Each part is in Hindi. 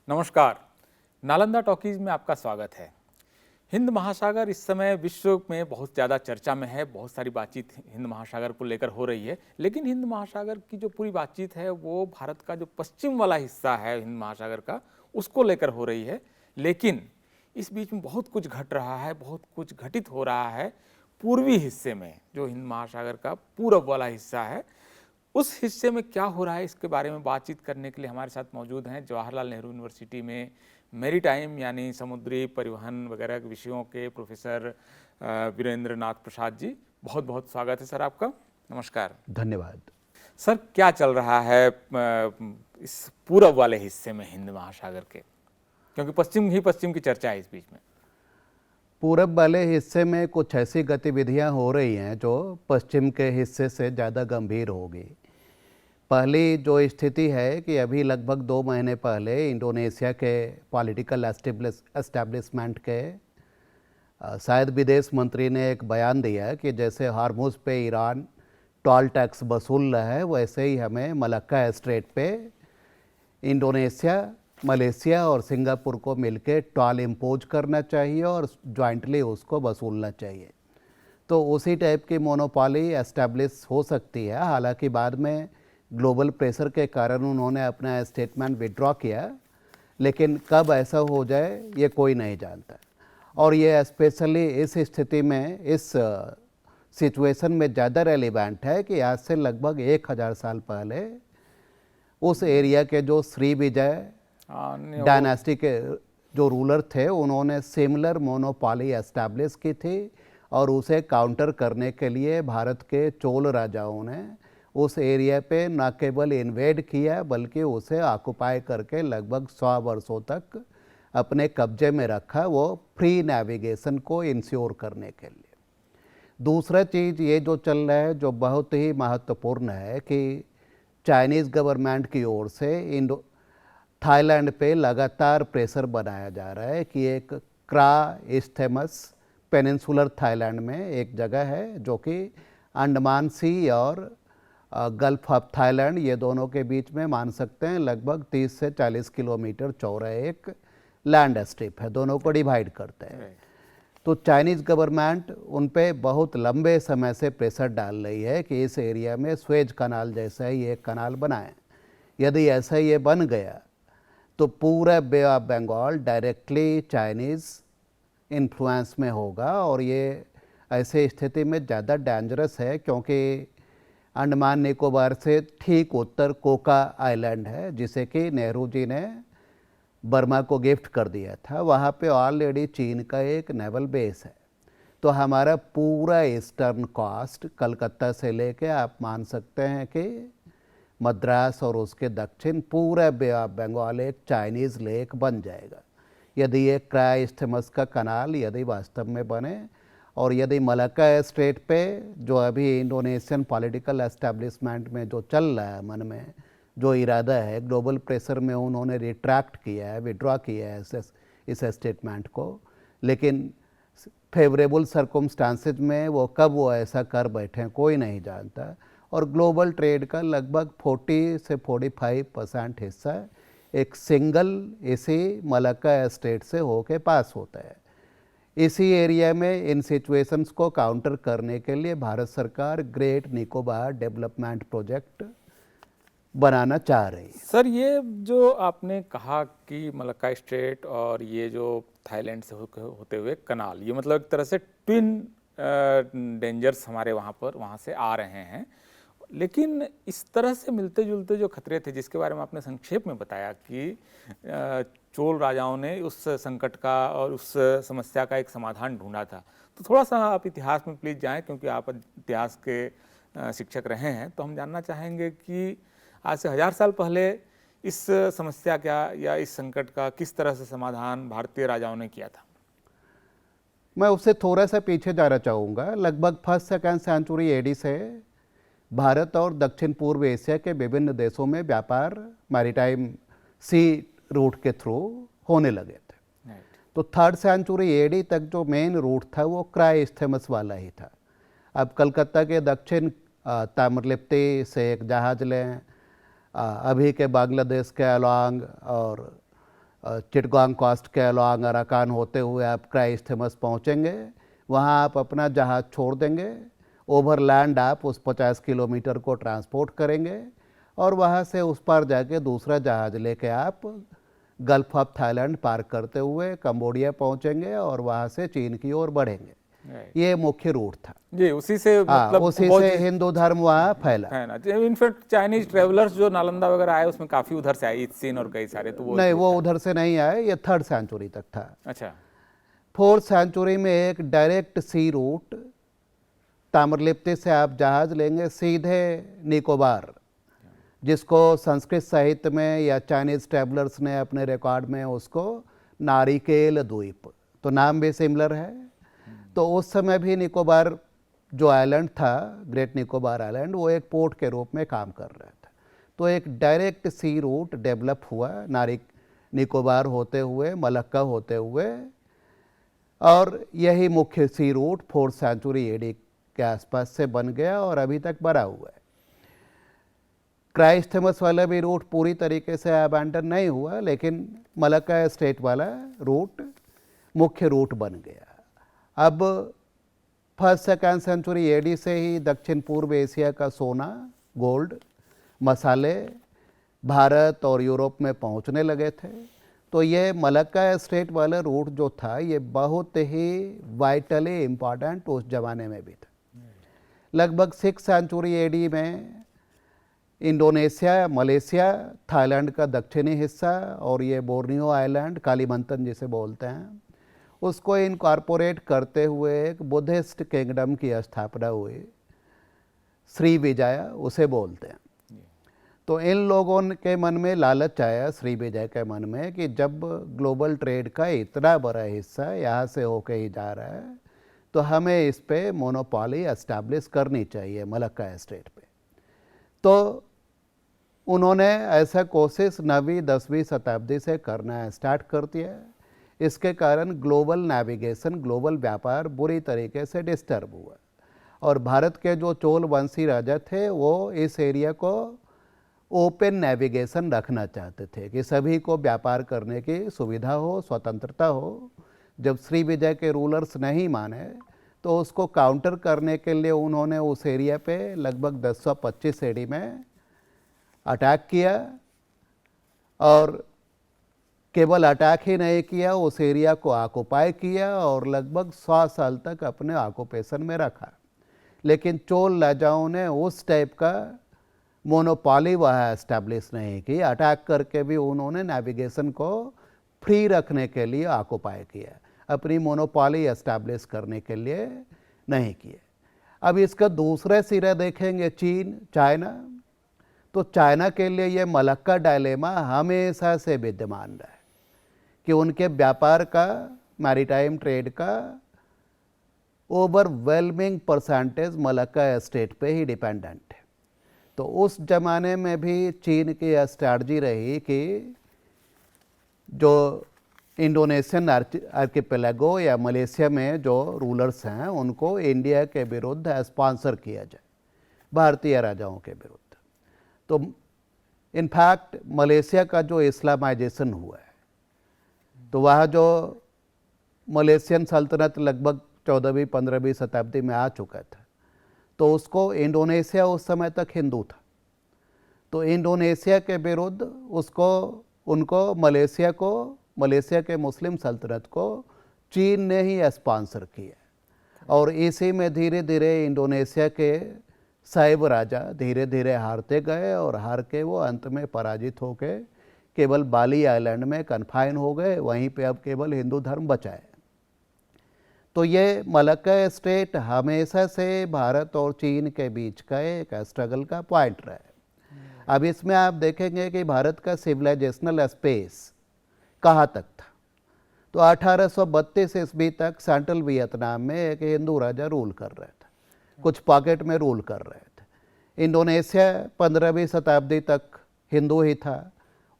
नमस्कार। नालंदा टॉकीज में आपका स्वागत है। हिंद महासागर इस समय विश्व में बहुत ज़्यादा चर्चा में है। बहुत सारी बातचीत हिंद महासागर को लेकर हो रही है, लेकिन हिंद महासागर की जो पूरी बातचीत है वो भारत का जो पश्चिम वाला हिस्सा है हिंद महासागर का, उसको लेकर हो रही है। लेकिन इस बीच में बहुत कुछ घट रहा है, बहुत कुछ घटित हो रहा है पूर्वी हिस्से में। जो हिंद महासागर का पूरब वाला हिस्सा है, उस हिस्से में क्या हो रहा है इसके बारे में बातचीत करने के लिए हमारे साथ मौजूद हैं जवाहरलाल नेहरू यूनिवर्सिटी में मैरीटाइम यानी समुद्री परिवहन वगैरह के विषयों के प्रोफेसर वीरेंद्र नाथ प्रसाद जी। बहुत बहुत स्वागत है सर आपका। नमस्कार। धन्यवाद। सर, क्या चल रहा है इस पूरब वाले हिस्से में हिंद महासागर के, क्योंकि पश्चिम की चर्चा है इस बीच में। पूरब वाले हिस्से में कुछ ऐसी गतिविधियां हो रही हैं जो पश्चिम के हिस्से से ज़्यादा गंभीर होगी। पहली जो स्थिति है कि अभी लगभग 2 महीने पहले इंडोनेशिया के पॉलिटिकल एस्टेब्लिशमेंट के शायद विदेश मंत्री ने एक बयान दिया कि जैसे हार्मुज़ पे ईरान टोल टैक्स वसूल रहा है, वैसे ही हमें मलक्का स्ट्रेट पे इंडोनेशिया, मलेशिया और सिंगापुर को मिलकर टोल इम्पोज करना चाहिए और जॉइंटली उसको वसूलना चाहिए। तो उसी टाइप की मोनोपोली एस्टैब्लिश हो सकती है। हालांकि बाद में ग्लोबल प्रेशर के कारण उन्होंने अपना स्टेटमेंट विड्रॉ किया, लेकिन कब ऐसा हो जाए ये कोई नहीं जानता। और ये स्पेशली इस स्थिति में, इस सिचुएशन में ज़्यादा रेलिवेंट है कि आज से लगभग 1000 साल पहले उस एरिया के जो श्री विजय डायनेस्टी के जो रूलर थे, उन्होंने सिमिलर मोनोपोली एस्टैब्लिश की थी और उसे काउंटर करने के लिए भारत के चोल राजाओं ने उस एरिया पे न केवल इन्वेड किया बल्कि उसे ऑक्युपाई करके लगभग 100 वर्षों तक अपने कब्जे में रखा, वो फ्री नेविगेशन को इंश्योर करने के लिए। दूसरा चीज़ ये जो चल रहा है जो बहुत ही महत्वपूर्ण है कि चाइनीज़ गवर्नमेंट की ओर से थाईलैंड पे लगातार प्रेशर बनाया जा रहा है कि एक क्रा इस्थेमस पेनिनसुलर थाईलैंड में एक जगह है जो कि अंडमान सी और गल्फ ऑफ थाईलैंड, ये दोनों के बीच में मान सकते हैं लगभग 30 से 40 किलोमीटर चौड़ा एक लैंड स्ट्रिप है, दोनों को डिवाइड करते हैं। तो चाइनीज़ गवर्नमेंट उन पे बहुत लंबे समय से प्रेशर डाल रही है कि इस एरिया में स्वेज कनाल जैसा ही एक कनाल बनाएं। यदि ऐसा ये बन गया तो पूरा bay of Bengal directly Chinese influence में होगा और ये ऐसे स्थिति में ज़्यादा डेंजरस है क्योंकि अंडमान निकोबार से ठीक उत्तर कोका आइलैंड है जिसे कि नेहरू जी ने बर्मा को गिफ्ट कर दिया था। वहाँ पे ऑलरेडी चीन का एक नेवल बेस है। तो हमारा पूरा ईस्टर्न कोस्ट कलकत्ता से लेके आप मान सकते हैं कि मद्रास और उसके दक्षिण पूरा बे ऑफ बंगाल एक चाइनीज़ लेक बन जाएगा यदि ये क्रा इस्थमस का कनाल यदि वास्तव में बने। और यदि मलक्का स्ट्रेट पे जो अभी इंडोनेशियन पॉलिटिकल एस्टेब्लिशमेंट में जो चल रहा है, मन में जो इरादा है, ग्लोबल प्रेशर में उन्होंने रिट्रैक्ट किया है, विड्रॉ किया है इस स्टेटमेंट को, लेकिन फेवरेबल सर्कमस्टांसेज में वो कब वो ऐसा कर बैठे कोई नहीं जानता। और ग्लोबल ट्रेड का लगभग 40 से 45% हिस्सा एक सिंगल इसी मलक्का स्टेट से होके पास होता है। इसी एरिया में इन सिचुएशंस को काउंटर करने के लिए भारत सरकार ग्रेट निकोबार डेवलपमेंट प्रोजेक्ट बनाना चाह रही है। सर, ये जो आपने कहा कि मलक्का स्ट्रेट और ये जो थाईलैंड से होते हुए कनाल, ये मतलब एक तरह से ट्विन डेंजर्स हमारे वहाँ से आ रहे हैं। लेकिन इस तरह से मिलते जुलते जो खतरे थे जिसके बारे में आपने संक्षेप में बताया कि चोल राजाओं ने उस संकट का और उस समस्या का एक समाधान ढूंढा था, तो थोड़ा सा आप इतिहास में प्लीज़ जाएं, क्योंकि आप इतिहास के शिक्षक रहे हैं। तो हम जानना चाहेंगे कि आज से 1000 साल पहले इस समस्या का या इस संकट का किस तरह से समाधान भारतीय राजाओं ने किया था। मैं उससे थोड़ा सा पीछे जाना चाहूँगा। लगभग 1st-2nd सेंचुरी एडी से भारत और दक्षिण पूर्व एशिया के विभिन्न देशों में व्यापार मैरीटाइम सी रूट के थ्रू होने लगे थे। तो 3rd सेंचुरी एडी तक जो मेन रूट था वो क्राई इस्थेमस वाला ही था। अब कलकत्ता के दक्षिण ताम्रलिप्ति से एक जहाज लें, अभी के बांग्लादेश के अलोंग और चिटगांग कोस्ट के अलॉन्ग अराकान होते हुए आप क्राइस्थमस पहुंचेंगे। वहां आप अपना जहाज़ छोड़ देंगे, ओवरलैंड आप उस 50 किलोमीटर को ट्रांसपोर्ट करेंगे और वहां से उस पार जाके दूसरा जहाज़ लेके आप गल्फ ऑफ थाईलैंड पार करते हुए कंबोडिया पहुंचेंगे और वहां से चीन की ओर बढ़ेंगे। ये मुख्य रूट था जी, उसी से हाँ, मतलब उसी बहुत से हिंदू धर्म वहाँ फैला। है ना। इनफैक्ट चाइनीज ट्रेवलर्स जो नालंदा वगैरह आए उसमें काफी उधर से आए, इत्सिन और कई सारे, तो वो नहीं, रूट वो था। उधर से नहीं आए, ये 3rd सेंचुरी तक था। अच्छा। 4th सेंचुरी में एक डायरेक्ट सी रूट ताम्रलिप्ति से आप जहाज लेंगे सीधे निकोबार, जिसको संस्कृत साहित्य में या चाइनीज ट्रैवलर्स ने अपने रिकॉर्ड में उसको नारिकेल द्वीप, तो नाम भी सिमिलर है। तो उस समय भी निकोबार जो आइलैंड था, ग्रेट निकोबार आइलैंड, वो एक पोर्ट के रूप में काम कर रहा था। तो एक डायरेक्ट सी रूट डेवलप हुआ निकोबार होते हुए, मलक्का होते हुए, और यही मुख्य सी रूट 4th सेंचुरी एडी के आसपास से बन गया और अभी तक बना हुआ है। क्राइस्थमस वाला भी रूट पूरी तरीके से अबैंडन नहीं हुआ, लेकिन मलक्का स्टेट वाला रूट मुख्य रूट बन गया। अब 1st 2nd सेंचुरी एडी से ही दक्षिण पूर्व एशिया का सोना, गोल्ड, मसाले भारत और यूरोप में पहुंचने लगे थे। तो ये मलक्का स्टेट वाला रूट जो था, ये बहुत ही वाइटली इम्पॉर्टेंट उस जमाने में भी था। लगभग 6th सेंचुरी एडी में इंडोनेशिया, मलेशिया, थाईलैंड का दक्षिणी हिस्सा और ये बोर्नियो आइलैंड, कालीमंतन जिसे बोलते हैं, उसको इनकॉर्पोरेट करते हुए एक बुद्धिस्ट किंगडम की स्थापना हुई, श्रीविजय उसे बोलते हैं। तो इन लोगों के मन में लालच आया, श्रीविजय के मन में, कि जब ग्लोबल ट्रेड का इतना बड़ा हिस्सा यहाँ से होके ही जा रहा है, तो हमें इस पे मोनोपोली एस्टैब्लिश करनी चाहिए मलक्का स्टेट पे। तो उन्होंने ऐसा कोशिश 9वीं 10वीं शताब्दी से करना स्टार्ट कर दिया। इसके कारण ग्लोबल नेविगेशन, ग्लोबल व्यापार बुरी तरीके से डिस्टर्ब हुआ और भारत के जो चोल वंशी राजा थे वो इस एरिया को ओपन नेविगेशन रखना चाहते थे कि सभी को व्यापार करने की सुविधा हो, स्वतंत्रता हो। जब श्रीविजय के रूलर्स नहीं माने तो उसको काउंटर करने के लिए उन्होंने उस एरिया पे लगभग 1025 एडी में अटैक किया और केवल अटैक ही नहीं किया, उस एरिया को ऑक्युपाई किया और लगभग 100 साल तक अपने ऑक्युपेशन में रखा। लेकिन चोल राजाओं ने उस टाइप का मोनोपोली वहाँ एस्टैब्लिश नहीं की, अटैक करके भी उन्होंने नेविगेशन को फ्री रखने के लिए ऑक्युपाई किया, अपनी मोनोपोली एस्टैब्लिश करने के लिए नहीं किया। अब इसका दूसरा सिरा देखेंगे चीन, चाइना, तो चाइना के लिए ये मलक्का डायलेमा हमेशा से विद्यमान रहा है कि उनके व्यापार का, मैरीटाइम ट्रेड का ओवरवेलमिंग परसेंटेज मलक्का स्टेट पे ही डिपेंडेंट है। तो उस जमाने में भी चीन की स्ट्रैटेजी रही कि जो इंडोनेशियन आर्किपेलागो या मलेशिया में जो रूलर्स हैं उनको इंडिया के विरुद्ध स्पॉन्सर किया जाए, भारतीय राजाओं के विरुद्ध। तो इनफैक्ट मलेशिया का जो इस्लामाइजेशन हुआ है, तो वह जो मलेशियन सल्तनत लगभग 14वीं 15वीं शताब्दी में आ चुका था, तो उसको इंडोनेशिया उस समय तक हिंदू था, तो इंडोनेशिया के विरुद्ध उनको मलेशिया के मुस्लिम सल्तनत को चीन ने ही स्पॉन्सर किया और इसी में धीरे धीरे इंडोनेशिया के शैव राजा धीरे धीरे हारते गए और हार के वो अंत में पराजित होकर केवल बाली आइलैंड में कन्फाइन हो गए, वहीं पे अब केवल हिंदू धर्म बचा है। तो ये मलक्का स्टेट हमेशा से भारत और चीन के बीच का एक स्ट्रगल का पॉइंट रहा है। अब इसमें आप देखेंगे कि भारत का सिविलाइजेशनल स्पेस कहाँ तक था, तो 1832 ईस्वी तक सेंट्रल वियतनाम में एक हिंदू राजा रूल कर रहा था, कुछ पॉकेट में रूल कर रहे थे। इंडोनेशिया 15वीं शताब्दी तक हिंदू ही था,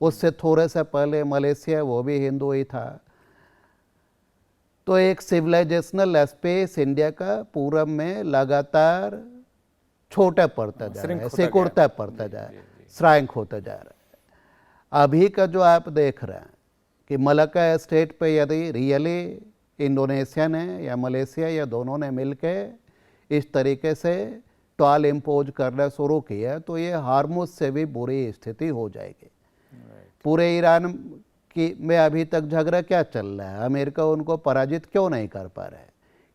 उससे थोड़े से पहले मलेशिया वो भी हिंदू ही था। तो एक सिविलाइजेशनल स्पेस इंडिया का पूरब में लगातार छोटा पड़ता जा रहा है, सिकुड़ता पड़ता जा रहा है, श्रैंक होता जा रहा है। अभी का जो आप देख रहे हैं कि मलक्का स्टेट पे यदि रियली इंडोनेशिया ने या मलेशिया या दोनों ने मिलके इस तरीके से टॉल इम्पोज करना शुरू किया तो ये हार्मुज से भी बुरी स्थिति हो जाएगी। पूरे ईरान की में अभी तक झगड़ा क्या चल रहा है, अमेरिका उनको पराजित क्यों नहीं कर पा रहा है?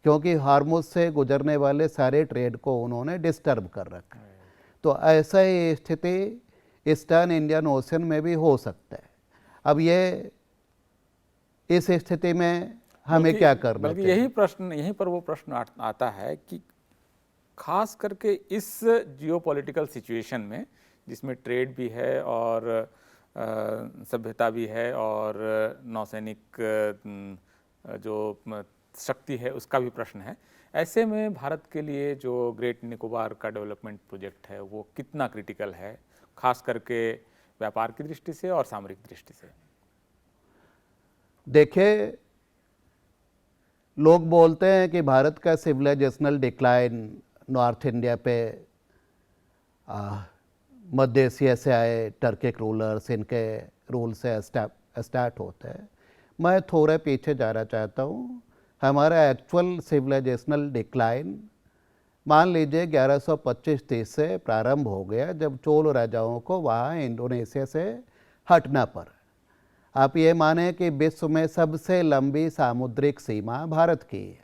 क्योंकि हार्मुज से गुजरने वाले सारे ट्रेड को उन्होंने डिस्टर्ब कर रखा है। तो ऐसा ही स्थिति ईस्टर्न इंडियन ओशन में भी हो सकता है। अब ये इस स्थिति में हमें क्या करना बल्कि चाहिए? यही प्रश्न, यहीं पर वो प्रश्न आता है कि खास करके इस जियोपॉलिटिकल सिचुएशन में जिसमें ट्रेड भी है और सभ्यता भी है और नौसैनिक जो शक्ति है उसका भी प्रश्न है, ऐसे में भारत के लिए जो ग्रेट निकोबार का डेवलपमेंट प्रोजेक्ट है वो कितना क्रिटिकल है, खास करके व्यापार की दृष्टि से और सामरिक दृष्टि से? देखिए, लोग बोलते हैं कि भारत का सिविलाइजेशनल डिक्लाइन नॉर्थ इंडिया पे मध्य एशिया से आए टर्किक रूलर्स, इनके रूल से स्टार्ट होता है। मैं थोड़ा पीछे जाना चाहता हूँ। हमारा एक्चुअल सिविलाइजेशनल डिक्लाइन मान लीजिए 1125-30 से प्रारंभ हो गया, जब चोल राजाओं को वहाँ इंडोनेशिया से हटना पड़ा। आप ये माने कि विश्व में सबसे लंबी सामुद्रिक सीमा भारत की है,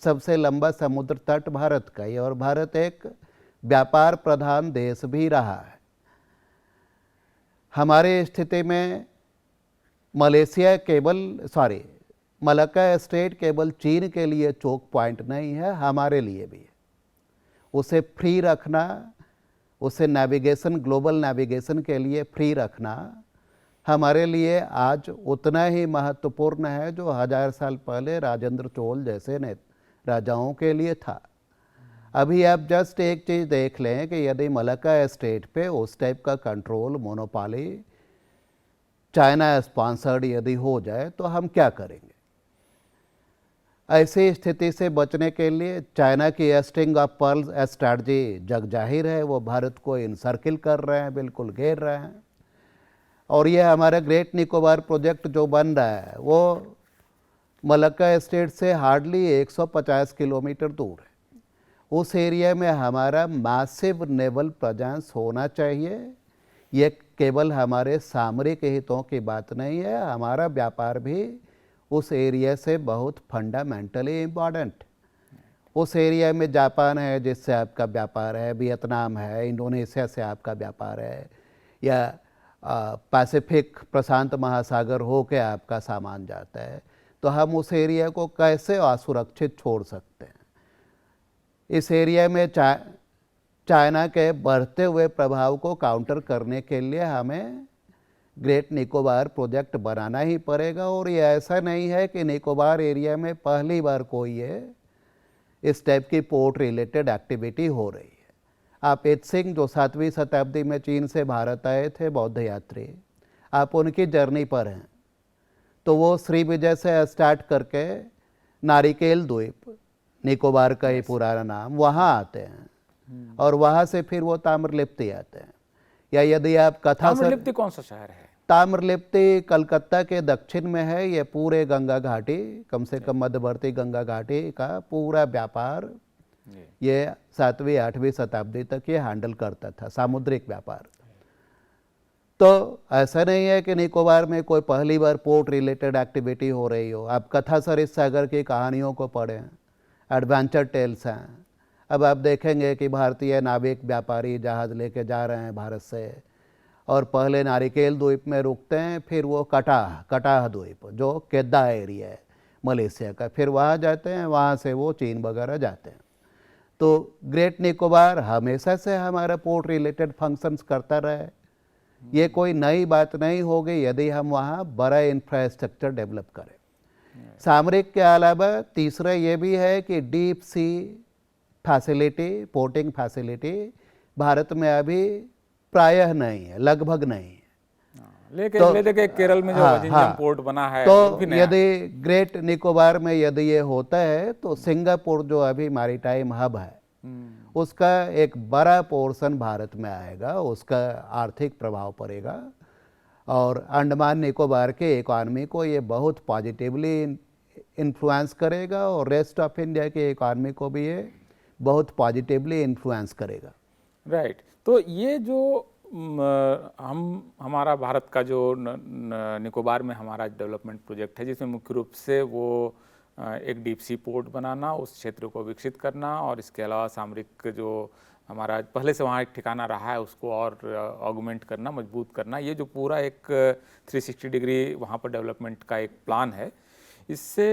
सबसे लंबा समुद्र तट भारत का ही, और भारत एक व्यापार प्रधान देश भी रहा है। हमारे स्थिति में मलक्का स्टेट केवल चीन के लिए चोक पॉइंट नहीं है, हमारे लिए भी है। उसे फ्री रखना, उसे नेविगेशन, ग्लोबल नेविगेशन के लिए फ्री रखना हमारे लिए आज उतना ही महत्वपूर्ण है जो 1000 साल पहले राजेंद्र चोल जैसे ने राजाओं के लिए था। अभी आप जस्ट एक चीज़ देख लें कि यदि मलक्का स्टेट पे उस टाइप का कंट्रोल, मोनोपोली चाइना स्पॉन्सर्ड यदि हो जाए तो हम क्या करेंगे? ऐसी स्थिति से बचने के लिए चाइना की स्ट्रिंग ऑफ पर्ल्स स्ट्रैटेजी जग जाहिर है, वो भारत को इनसर्किल कर रहे हैं, बिल्कुल घेर रहे हैं। और ये हमारा ग्रेट निकोबार प्रोजेक्ट जो बन रहा है वो मलक्का स्टेट से हार्डली 150 किलोमीटर दूर है। उस एरिया में हमारा मैसिव नेवल प्रेजेंस होना चाहिए। ये केवल हमारे सामरिक हितों की बात नहीं है, हमारा व्यापार भी उस एरिया से बहुत फंडामेंटली इम्पॉर्टेंट। उस एरिया में जापान है जिससे आपका व्यापार है, वियतनाम है, इंडोनेशिया से आपका व्यापार है, या पैसिफिक प्रशांत महासागर हो के आपका सामान जाता है। तो हम उस एरिया को कैसे असुरक्षित छोड़ सकते हैं? इस एरिया में चाइना के बढ़ते हुए प्रभाव को काउंटर करने के लिए हमें ग्रेट निकोबार प्रोजेक्ट बनाना ही पड़ेगा। और ये ऐसा नहीं है कि निकोबार एरिया में पहली बार कोई ये इस टाइप की पोर्ट रिलेटेड एक्टिविटी हो रही है। आप एत्सिंग जो 7वीं शताब्दी में चीन से भारत आए थे बौद्ध यात्री, आप उनकी जर्नी पर हैं तो वो श्रीविजय से स्टार्ट करके नारिकेल द्वीप, निकोबार का ही पुराना नाम, वहाँ आते हैं और वहाँ से फिर वो ताम्रलिप्ति आते हैं। या यदि आप ताम्रलिप्ति कौन सा शहर है? ताम्रलिप्ति कलकत्ता के दक्षिण में है। ये पूरे गंगा घाटी, कम से कम मध्यवर्ती गंगा घाटी का पूरा व्यापार ये 7वीं 8वीं शताब्दी तक ये हैंडल करता था, सामुद्रिक व्यापार। तो ऐसा नहीं है कि निकोबार में कोई पहली बार पोर्ट रिलेटेड एक्टिविटी हो रही हो। आप कथा सरित सागर की कहानियों को पढ़ें, एडवेंचर टेल्स हैं। अब आप देखेंगे कि भारतीय नाविक व्यापारी जहाज़ लेके जा रहे हैं भारत से, और पहले नारिकेल द्वीप में रुकते हैं, फिर वो कटाह द्वीप जो केदा एरिया है मलेशिया का, फिर वहाँ जाते हैं, वहाँ से वो चीन वगैरह जाते हैं। तो ग्रेट निकोबार हमेशा से हमारा पोर्ट रिलेटेड फंक्शंस करता रहे। ये कोई नई बात नहीं होगी यदि हम वहाँ बड़ा इंफ्रास्ट्रक्चर डेवलप करें। सामरिक के अलावा तीसरा ये भी है कि deep sea facility, porting facility Bharat में अभी प्रायः नहीं है, लगभग नहीं है। लेकिन केरल में जो वजिंजम पोर्ट बना है तो यदि ग्रेट निकोबार में यदि ये होता है तो सिंगापुर जो अभी मैरीटाइम हब है उसका एक बड़ा पोर्शन भारत में आएगा, उसका आर्थिक प्रभाव पड़ेगा। और अंडमान निकोबार के इकॉनमी को ये बहुत पॉजिटिवली इन्फ्लुएंस करेगा और रेस्ट ऑफ इंडिया के इकॉनमी को भी ये बहुत पॉजिटिवली इन्फ्लुएंस करेगा। राइट। तो ये जो हमारा भारत का जो निकोबार में हमारा डेवलपमेंट प्रोजेक्ट है, जिसमें मुख्य रूप से वो एक डीप सी पोर्ट बनाना, उस क्षेत्र को विकसित करना, और इसके अलावा सामरिक जो हमारा पहले से वहाँ एक ठिकाना रहा है उसको और ऑगमेंट करना, मजबूत करना, ये जो पूरा एक 360 डिग्री वहाँ पर डेवलपमेंट का एक प्लान है, इससे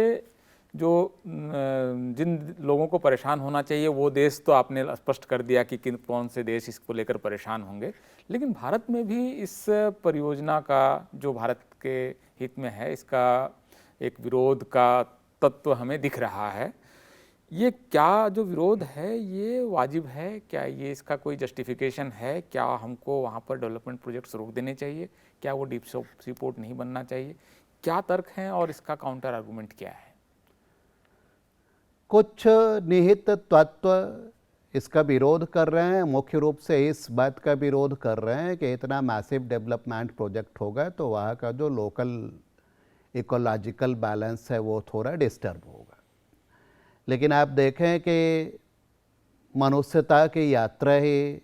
जो जिन लोगों को परेशान होना चाहिए वो देश तो आपने स्पष्ट कर दिया कि किन कौन से देश इसको लेकर परेशान होंगे, लेकिन भारत में भी इस परियोजना का जो भारत के हित में है, इसका एक विरोध का तत्व हमें दिख रहा है। ये क्या जो विरोध है ये वाजिब है? क्या ये इसका कोई जस्टिफिकेशन है? क्या हमको वहाँ पर डेवलपमेंट प्रोजेक्ट्स रोक देने चाहिए? क्या वो डीप सी पोर्ट नहीं बनना चाहिए? क्या तर्क हैं और इसका काउंटर आर्गूमेंट क्या है? कुछ निहित तत्व इसका विरोध कर रहे हैं, मुख्य रूप से इस बात का विरोध कर रहे हैं कि इतना मैसिव डेवलपमेंट प्रोजेक्ट होगा तो वहाँ का जो लोकल इकोलॉजिकल बैलेंस है वो थोड़ा डिस्टर्ब होगा। लेकिन आप देखें कि मनुष्यता की यात्रा ही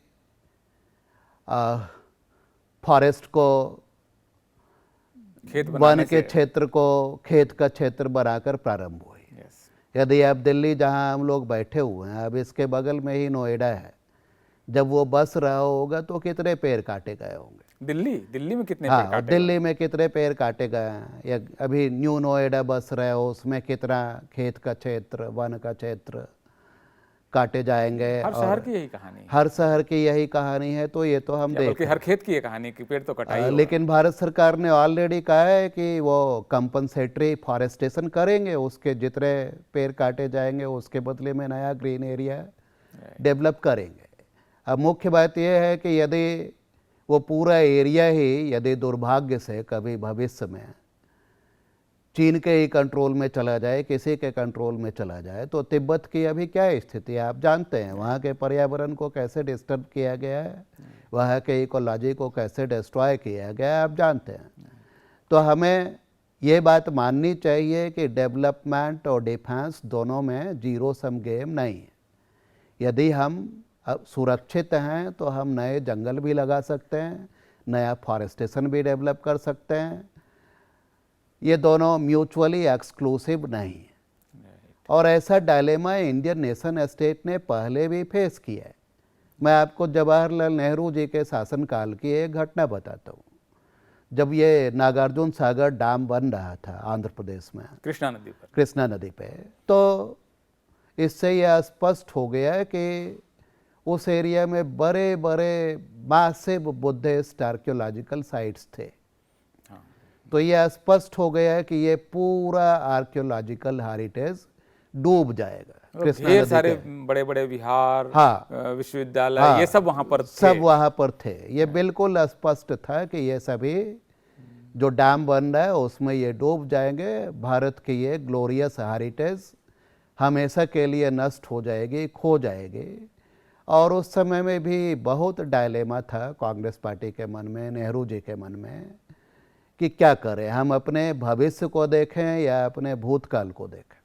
फॉरेस्ट को, वन के क्षेत्र को खेत का क्षेत्र बनाकर प्रारंभ हुई। यदि आप दिल्ली जहां हम लोग बैठे हुए हैं, अब इसके बगल में ही नोएडा है, जब वो बस रहा होगा तो कितने पेड़ काटे गए होंगे? दिल्ली में कितने पेड़ काटे? दिल्ली में कितने पेड़ काटे गए हैं? या अभी न्यू नोएडा बस रहे हो, उसमें कितना खेत का क्षेत्र, वन का क्षेत्र काटे जाएंगे। हर शहर की यही कहानी है। हर शहर की यही कहानी है। तो ये तो हम देख, हर खेत की ये कहानी कि पेड़ तो कटाई। लेकिन भारत सरकार ने ऑलरेडी कहा है कि वो कंपनसेटरी फॉरेस्टेशन करेंगे, उसके जितने पेड़ काटे जाएंगे उसके बदले में नया ग्रीन एरिया डेवलप करेंगे। अब मुख्य बात यह है कि यदि वो पूरा एरिया ही यदि दुर्भाग्य से कभी भविष्य में चीन के ही कंट्रोल में चला जाए, किसी के कंट्रोल में चला जाए, तो तिब्बत की अभी क्या स्थिति है आप जानते हैं। वहाँ के पर्यावरण को कैसे डिस्टर्ब किया गया है, वहाँ के इकोलॉजी को कैसे डिस्ट्रॉय किया गया है आप जानते हैं। तो हमें ये बात माननी चाहिए कि डेवलपमेंट और डिफेंस दोनों में जीरो सम गेम नहीं है। यदि हम सुरक्षित हैं तो हम नए जंगल भी लगा सकते हैं, नया फॉरेस्टेशन भी डेवलप कर सकते हैं। ये दोनों म्यूचुअली एक्सक्लूसिव नहीं है। और ऐसा डायलेमा इंडियन नेशन स्टेट ने पहले भी फेस किया है। मैं आपको जवाहरलाल नेहरू जी के शासनकाल की एक घटना बताता हूँ। जब ये नागार्जुन सागर डैम बन रहा था आंध्र प्रदेश में कृष्णा नदी पे, तो इससे यह स्पष्ट हो गया कि उस एरिया में बड़े बड़े मैसिव बुद्धिस्ट आर्कियोलॉजिकल साइट्स थे। तो यह स्पष्ट हो गया है कि ये पूरा आर्कियोलॉजिकल हेरिटेज डूब जाएगा। ढेर सारे बड़े बड़े विहार, विश्वविद्यालय, ये सब वहाँ पर थे। सब वहाँ पर थे। ये बिल्कुल स्पष्ट था कि ये सभी जो डैम बन रहा है उसमें ये डूब जाएंगे। भारत की ये ग्लोरियस हेरिटेज हमेशा के लिए नष्ट हो जाएगी, खो जाएगी। और उस समय में भी बहुत डायलेमा था कांग्रेस पार्टी के मन में, नेहरू जी के मन में, कि क्या करें, हम अपने भविष्य को देखें या अपने भूतकाल को देखें।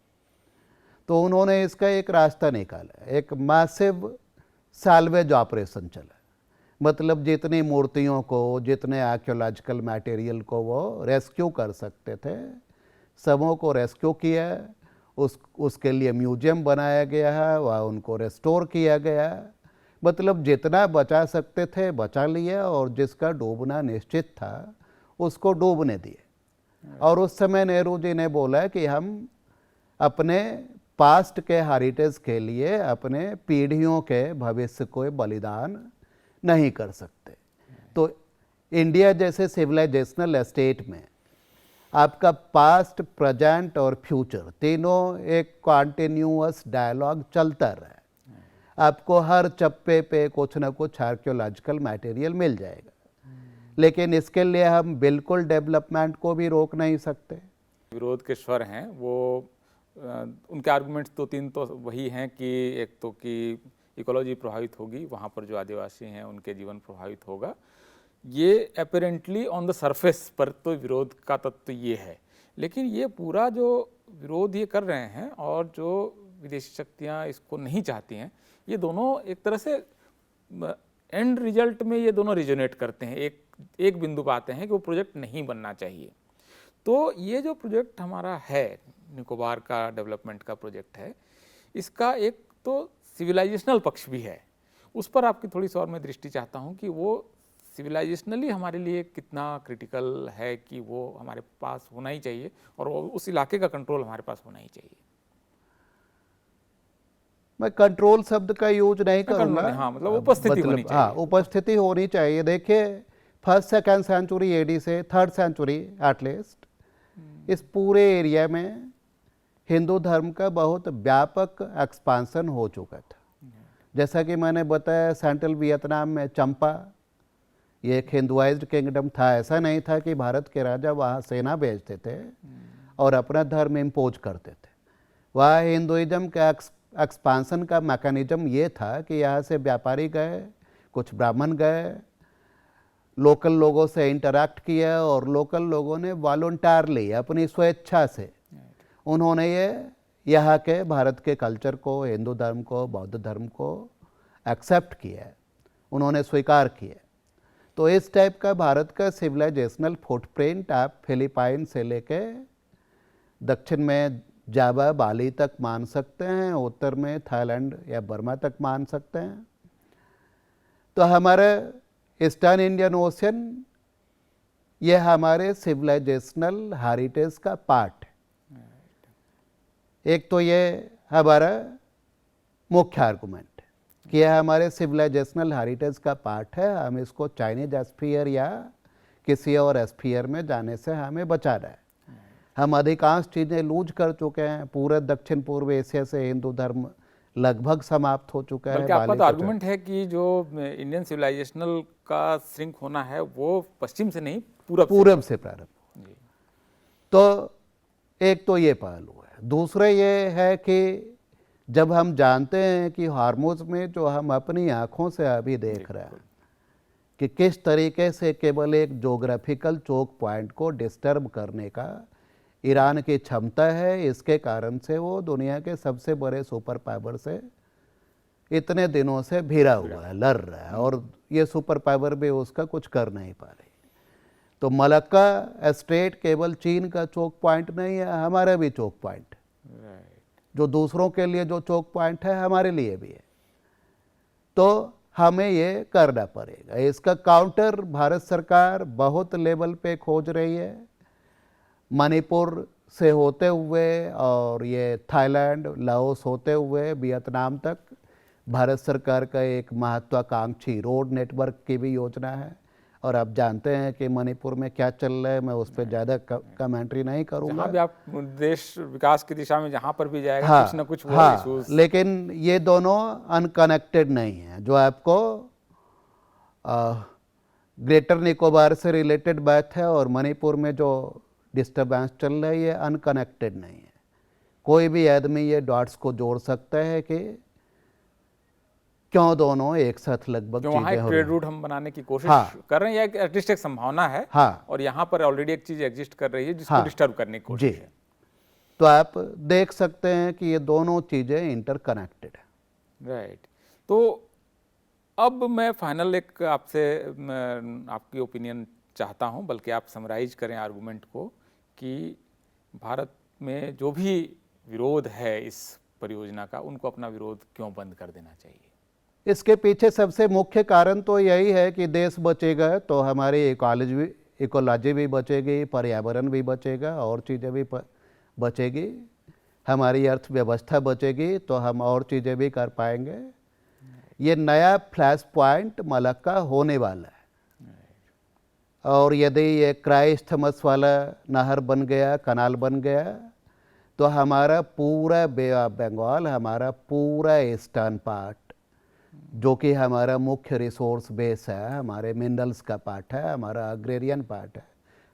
तो उन्होंने इसका एक रास्ता निकाला, एक मैसिव साल्वेज ऑपरेशन चला। मतलब जितनी मूर्तियों को, जितने आर्कियोलॉजिकल मटेरियल को वो रेस्क्यू कर सकते थे, सबों को रेस्क्यू किया। उसके लिए म्यूजियम बनाया गया है, वह उनको रेस्टोर किया गया। मतलब जितना बचा सकते थे बचा लिया, और जिसका डूबना निश्चित था उसको डूबने दिए। और उस समय नेहरू जी ने बोला कि हम अपने पास्ट के हेरिटेज के लिए अपने पीढ़ियों के भविष्य को बलिदान नहीं कर सकते। तो इंडिया जैसे सिविलाइजेशनल स्टेट में आपका पास्ट, प्रेजेंट और फ्यूचर तीनों एक कॉन्टिन्यूअस डायलॉग चलता रहा। आपको हर चप्पे पे कुछ ना कुछ आर्कियोलॉजिकल मटेरियल मिल जाएगा। लेकिन इसके लिए हम बिल्कुल डेवलपमेंट को भी रोक नहीं सकते। विरोध के स्वर हैं वो, उनके आर्गुमेंट्स तो तीन तो वही हैं कि एक तो कि इकोलॉजी प्रभावित होगी, वहाँ पर जो आदिवासी हैं उनके जीवन प्रभावित होगा। ये अपेरेंटली ऑन द सरफेस पर तो विरोध का तत्व ये है, लेकिन ये पूरा जो विरोध ये कर रहे हैं और जो विदेशी शक्तियाँ इसको नहीं चाहती हैं, ये दोनों एक तरह से एंड रिजल्ट में ये दोनों रिजोनेट करते हैं। एक बिंदु पे आते हैं कि वो प्रोजेक्ट नहीं बनना चाहिए। तो ये जो प्रोजेक्ट हमारा है, निकोबार का डेवलपमेंट का प्रोजेक्ट है, इसका एक तो सिविलाइजेशनल पक्ष भी है। उस पर आपकी थोड़ी सी और मैं दृष्टि चाहता हूँ कि वो सिविलाइजेशनली हमारे लिए कितना क्रिटिकल है, कि वो हमारे पास होना ही चाहिए और उस इलाके का कंट्रोल हमारे पास होना ही चाहिए। मैं कंट्रोल शब्द का यूज नहीं करूंगा। हाँ, मतलब उपस्थिति होनी चाहिए। हाँ, उपस्थिति होनी चाहिए। देखिए, फर्स्ट सेकेंड सेंचुरी एडी से थर्ड सेंचुरी एटलीस्ट इस पूरे एरिया में हिंदू धर्म का बहुत व्यापक एक्सपांसन हो चुका था। जैसा कि मैंने बताया, सेंट्रल वियतनाम में चंपा ये एक हिंदुआइज्ड किंगडम था। ऐसा नहीं था कि भारत के राजा वहाँ सेना भेजते थे और अपना धर्म इम्पोज करते थे। वहाँ हिंदुइज्म का एक्सपांसन का मैकेनिज्म ये था कि यहाँ से व्यापारी गए, कुछ ब्राह्मण गए, लोकल लोगों से इंटरैक्ट किया और लोकल लोगों ने वॉलंटियरली अपनी स्वेच्छा से उन्होंने ये यहाँ के भारत के कल्चर को, हिंदू धर्म को, बौद्ध धर्म को एक्सेप्ट किया, उन्होंने स्वीकार किया। तो इस टाइप का भारत का सिविलाइजेशनल फुटप्रिंट आप फिलीपाइन से लेके दक्षिण में जावा, बाली तक मान सकते हैं, उत्तर में थाईलैंड या बर्मा तक मान सकते हैं। तो हमारे ईस्टर्न इंडियन ओशन ये हमारे सिविलाइजेशनल हेरिटेज का पार्ट है। एक तो ये हमारा मुख्य आर्गुमेंट है कि यह हमारे सिविलाइजेशनल हेरिटेज का पार्ट है। हम इसको चाइनीज एस्फीयर या किसी और एस्फीयर में जाने से हमें बचा रहा है। हम अधिकांश चीज़ें लूज कर चुके हैं। पूरे दक्षिण पूर्व एशिया से हिंदू धर्म लगभग समाप्त हो चुका है। बल्कि आपका तो आर्गुमेंट है कि जो इंडियन सिविलाइजेशनल का श्रिंक होना है वो पश्चिम से नहीं, पूरब से प्रारंभ। तो एक तो ये पहलू है। दूसरा ये है कि जब हम जानते हैं कि हार्मोज में जो हम अपनी आँखों से अभी देख रहे हैं कि किस तरीके से केवल एक जोग्राफिकल चोक पॉइंट को डिस्टर्ब करने का ईरान की क्षमता है, इसके कारण से वो दुनिया के सबसे बड़े सुपर पावर से इतने दिनों से भिड़ा हुआ है, लड़ रहा है, और ये सुपर पावर भी उसका कुछ कर नहीं पा रही। तो मलक्का स्ट्रेट केवल चीन का चोक पॉइंट नहीं है, हमारा भी चोक पॉइंट है। जो दूसरों के लिए जो चोक पॉइंट है, हमारे लिए भी है। तो हमें ये करना पड़ेगा। इसका काउंटर भारत सरकार बहुत लेवल पे खोज रही है। मणिपुर से होते हुए और ये थाईलैंड, लाओस होते हुए वियतनाम तक भारत सरकार का एक महत्वाकांक्षी रोड नेटवर्क की भी योजना है। और आप जानते हैं कि मणिपुर में क्या चल रहा है, मैं उस पर ज़्यादा कमेंट्री नहीं करूँगा। जहाँ भी आप देश विकास की दिशा में जहाँ पर भी जाएगा, कुछ ना कुछ वो इश्यूज। लेकिन ये दोनों अनकनेक्टेड नहीं है। जो आपको ग्रेटर निकोबार से रिलेटेड बात है और मणिपुर में जो डिस्टर्बेंस चल रहा है, ये अनकनेक्टेड नहीं है। कोई भी आदमी ये डॉट्स को जोड़ सकता है कि क्यों दोनों एक साथ लगभग जो वहाँ एक ट्रेड रूट हम बनाने की कोशिश कर रहे हैं, या एटलीस्ट एक संभावना है। और यहाँ पर ऑलरेडी एक चीज एग्जिस्ट कर रही है जिसको डिस्टर्ब करने की कोशिश है। तो आप देख सकते हैं कि ये दोनों चीजें इंटरकनेक्टेड है। राइट। तो अब मैं फाइनल एक आपसे आपकी ओपिनियन चाहता हूँ, बल्कि आप समराइज करें आर्गुमेंट को कि भारत में जो भी विरोध है इस परियोजना का, उनको अपना विरोध क्यों बंद कर देना चाहिए। इसके पीछे सबसे मुख्य कारण तो यही है कि देश बचेगा तो हमारी इकोलॉजी भी बचेगी, पर्यावरण भी बचेगा, और चीज़ें भी बचेगी, हमारी अर्थव्यवस्था बचेगी, तो हम और चीज़ें भी कर पाएंगे। ये नया फ्लैश पॉइंट मलक्का होने वाला है। और यदि ये क्राइस्थमस वाला नहर बन गया, कनाल बन गया, तो हमारा पूरा बे ऑफ बंगाल, हमारा पूरा ईस्टर्न पार्ट, जो कि हमारा मुख्य रिसोर्स बेस है, हमारे मिनरल्स का पार्ट है, हमारा अग्रेरियन पार्ट है,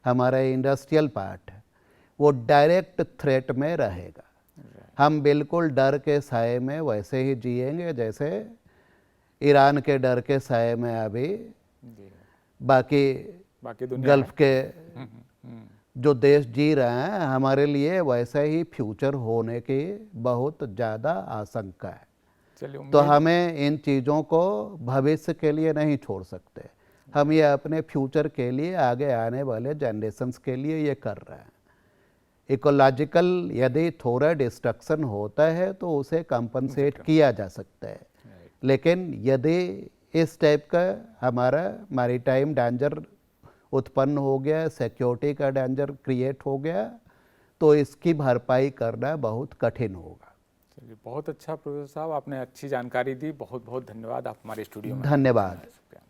हमारा इंडस्ट्रियल पार्ट है, वो डायरेक्ट थ्रेट में रहेगा। हम बिल्कुल डर के साए में वैसे ही जिएंगे जैसे ईरान के डर के साए में अभी बाकी दुनिया गल्फ के जो देश जी रहे हैं, हमारे लिए वैसा ही फ्यूचर होने की बहुत ज़्यादा आशंका है। चलिए तो उम्मीद हमें इन चीज़ों को भविष्य के लिए नहीं छोड़ सकते, हम ये अपने फ्यूचर के लिए, आगे आने वाले जनरेशन्स के लिए ये कर रहे हैं। इकोलॉजिकल यदि थोड़ा डिस्ट्रक्शन होता है तो उसे कंपनसेट किया जा सकता है, लेकिन यदि इस टाइप का हमारा मैरीटाइम डेंजर उत्पन्न हो गया, सिक्योरिटी का डेंजर क्रिएट हो गया, तो इसकी भरपाई करना बहुत कठिन होगा। चलिए बहुत अच्छा प्रोफेसर साहब, आपने अच्छी जानकारी दी, बहुत बहुत धन्यवाद। आप हमारे स्टूडियो में आए। धन्यवाद। शुक्रिया।